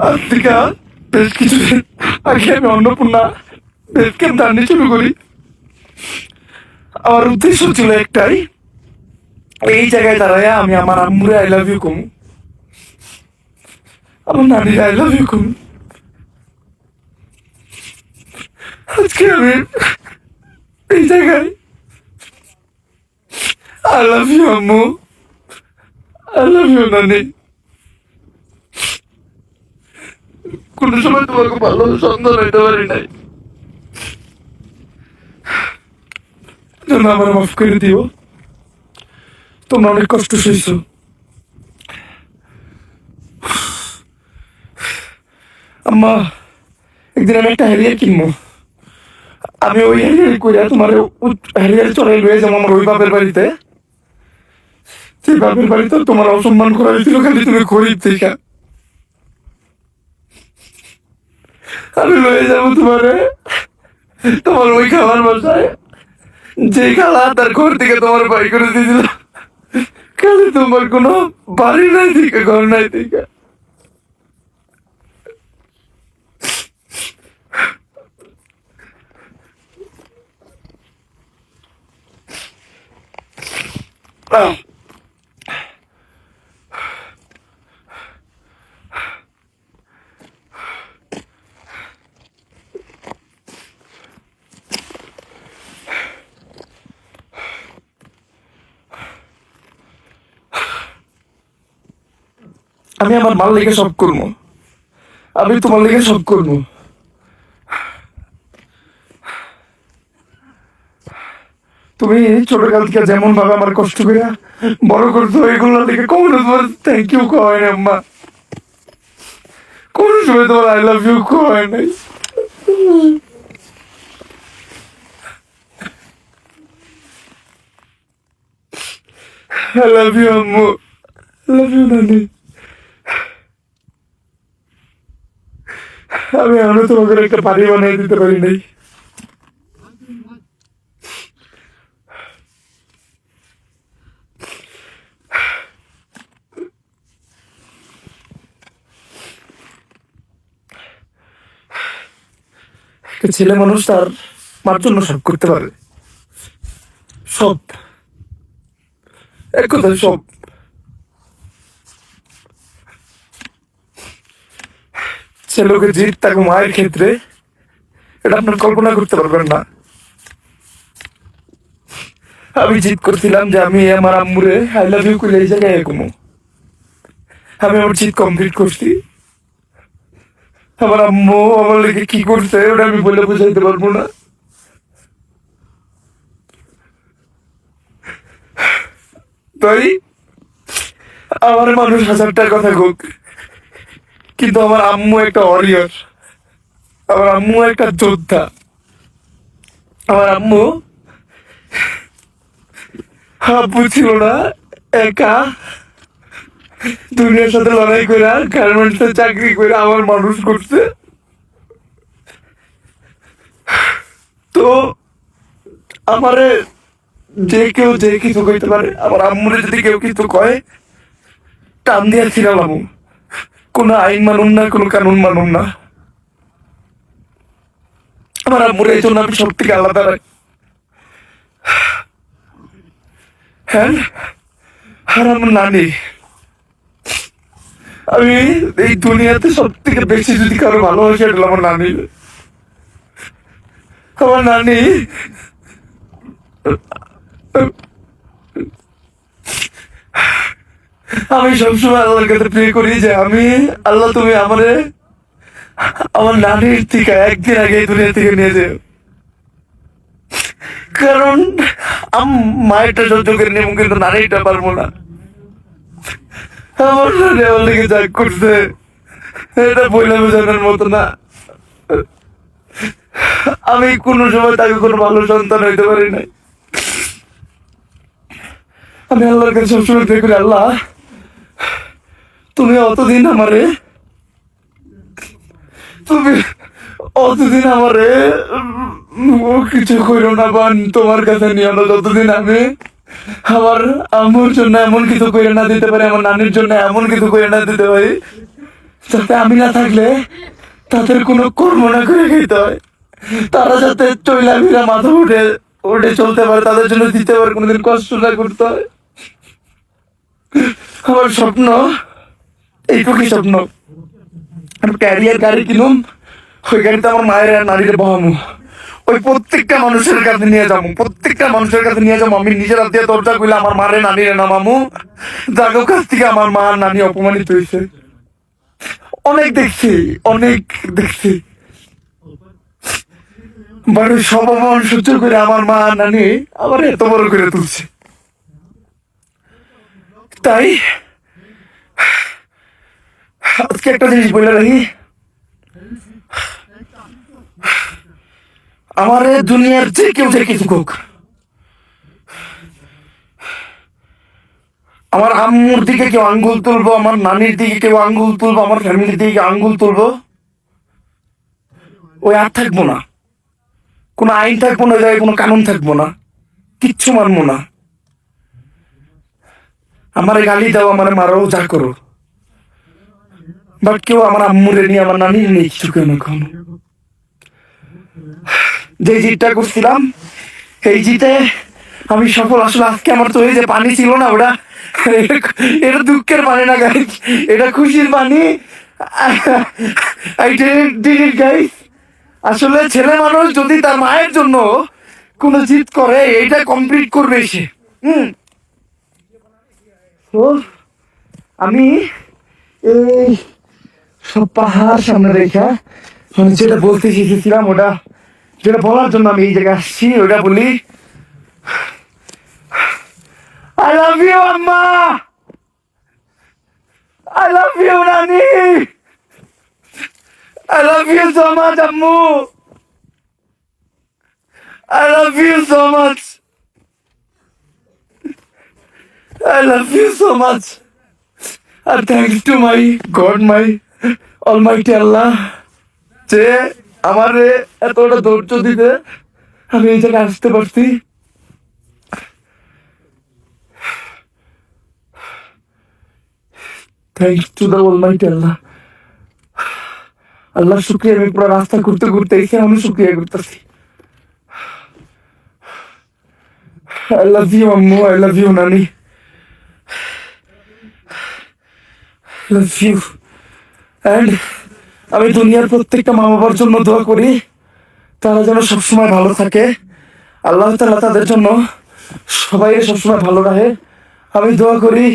আজ থেকে বেশ কিছুদিন আগে আমি অন্নপূর্ণা বেশ ক্যাম্প জার্নি শুরু করি। আমার উদ্দেশ্য ছিল একটাই, এই জায়গায় দাঁড়ায় আমি আমার আম্মুরে আই লাভ ইউ কম, আমার নানির আই লাভ ইউ কম। আজকে আমি এই জায়গায় আই লাভ ইউ আম্মু, আই লাভ ইউ নানি। কোন সময় তোমাকে ভালো সন্তান হইতে পারি নাই, জন্য আমার মাফ করে দিও। তোমরা অনেক কষ্ট সইছো। আম্মা, একদিন আমি একটা হ্যারিয়ার কিনবো। আমি ওই হ্যারিয়ার কইরা তোমার হ্যারিয়ার চড়াই লয়ে যাবো আমার ওই বাপের বাড়িতে। সেই বাপের বাড়িতে তোমার অসম্মান করা হয়েছিল খালি তুমি গরিব দেখা। আমি লয়ে যাবো তোমারে তোমার ওই খাবার বাসায়, যে খালা তার ঘর থেকে তোমার বাই করে দিয়েছিল। খালি তোমার কোনো বাড়ি নাই থেকে, ঘর নাই থেকে। আমি আমার মাল লেগে সব করবো, আমি তোমার লেগে সব করবো। তুমি ছোটকাল থেকে যেমন ভাবে আমার কষ্ট করে বড় করছো, এগুলোর লেগে কখনো তোমার থ্যাংক ইউ কয় না আম্মা, কোন সময় তোমার আই লাভ ইউ কয় নাই। আই লাভ ইউ আম্মু, আই লাভ ইউ নানি। আমি এখনো তোমাকে একটা বাড়ি বানিয়ে দিতে পারি নাই। একটা ছেলে মানুষ তার মার জন্য সব করতে পারে, সব, এক কথা সব। ছেলেকে জিত তাকে মায়ের ক্ষেত্রে, এটা আপনার কল্পনা করতে পারবেন না। আমি জিত করছিলাম যে আমি আমার আম্মুরে আই লাভ ইউ করে এই জায়গায় ঘুমো। আমি আমার জিত কমপ্লিট করছি। আমার আম্মু আমার লেগে কি করছে ওটা আমি বলে বুঝাইতে পারবো না। তাই আমার মানুষ হাজারটার কথা হোক, কিন্তু আমার আম্মু একটা ওয়ারিয়র, আমার আম্মু একটা যোদ্ধা। আমার আম্মু আব্বু ছিল না, একা দুনিয়ার সাথে লড়াই করে গার্মেন্টস এ চাকরি করে আমার মানুষ করছে। তো আমারে যে কেউ যে কিছু কইতে পারে, আমার আম্মুরে যদি কেউ কিছু কয় টান দিয়া ছিড়ালাম। কোনো আইন মানুন না, কোনো কানুন মানুন না। আমার আম্মুরে এই জন্য আমি সব থেকে আলাদা রাখি। হ্যাঁ, আর আমার নানি, আমি এই দুনিয়াতে সব থেকে বেশি যদি কারো ভালোবাসি এটা আমার নানি। আমার নানি আমি সবসময় আল্লাহর কাছে প্রে করি যে আমি আল্লাহ তুমি আমারে আমার নানির থেকে একদিন আগে এই দুনিয়া থেকে নিয়ে যাও। কারণ মায়েরটা সহ্য করে নেব, কিন্তু নানিটা পারবো না। আমার নানি আমার লেগে যা করছে এটা বইলে বোঝানোর মতো না। আমি কোনো সময় তাকে কোনো ভালো সন্তান হইতে পারি নাই। আমি আল্লাহর কাছে সবসময় প্রে করি, আল্লাহ তুমি অতদিন আমারে, তুমি অতদিন আমারে কিছু করো না, বান তোমার কাছে নিয়ে আনো। যতদিন আমি আমার আম্মুর জন্য এমন কিছু করে না দিতে পারি, আমার নানির জন্য এমন কিছু করে না দিতে পারি যাতে আমি না থাকলে তাদের কোনো কর্ম না করে খেতে হয়, তারা যাতে চইলা ফিরা মাথা উঠে উঠে চলতে পারে, তাদের জন্য দিতে পারে, কোনোদিন কষ্ট না করতে হয়। আমার স্বপ্ন এইটুকুই স্বপ্ন, আমি ক্যারিয়ার গাড়ি কিনুম, ওই গাড়িতে আমার মায়ের আর নারীরে বহামু, ওই প্রত্যেকটা মানুষের কাছে নিয়ে যাবো, প্রত্যেকটা মানুষের কাছে নিয়ে যাবো। আমি নিজের হাত দিয়ে দরজা খুলে আমার মারে নানিরে নামামু, যাদের কাছ থেকে আমার মা আর নানি অপমানিত হয়েছে। অনেক দেখছি, অনেক দেখছি, বাট ওই সব অপমান সহ্য করে আমার মা আর নানি আবার এত বড় করে তুলছে। তাই আজকে একটা জিনিস বলে রাখি, আমার দুনিয়ার যে কেউ যে কিছু হোক, আমার আম্মুর দিকে কেউ আঙ্গুল তুলবো, আমার নানির দিকে কেউ আঙ্গুল তুলবো, আমার ফ্যামিলির দিকে আঙ্গুল তুলবো, ওই আর থাকবো না, কোনো আইন থাকবো না, ওই জায়গায় কোনো কানুন থাকবো না, কিচ্ছু মানবো না। আমার গালি দাও, আমার মারো, যা করো, বাট কেউ আমার আম্মুরে নিয়ে, আমার নানির নিয়ে কিছু কেন কখনো। যে জিতটা করছিলাম, এই জিতে আমি সফল। আসলে আজকে আমার তো এই যে পানি ছিল না, ওটা এটা দুঃখের পানি না গাইস, এটা খুশির পানি। I did it, guys. আসলে ছেলে মানুষ যদি তার মায়ের জন্য কোনো জিত করে, এইটা কমপ্লিট করবে সে। তো আমি এই সব পাহাড় সামনে রেখা, মানে যেটা বলতে শিখেছিলাম, ওটা যেটা বলার জন্য আমি এই জায়গায় আসছি, ওটা বলি, I love you, Amma. I love you, Nani. I love you so much, Ammu. I love you so much. I love you so much. And thanks to my God, my Almighty Allah, যে আমারে এতটা ধৈর্য দিতে আমি এই জায়গায় আসতে পারছি। Thanks to the Almighty Allah. আল্লাহ শুক্রিয়া, আমি পুরো রাস্তা ঘুরতে ঘুরতে এসে আমি শুক্রিয়া করতেছি। I love you, Ammu. I love you, Nani. I love you. And আমি দুনিয়ার প্রত্যেকটা মা বাবার জন্য দোয়া করি, তারা যেন সবসময় ভালো থাকে। আল্লাহ তাআলা তাদের জন্য সবাই সবসময় ভালো রাখে। আমি দোয়া করি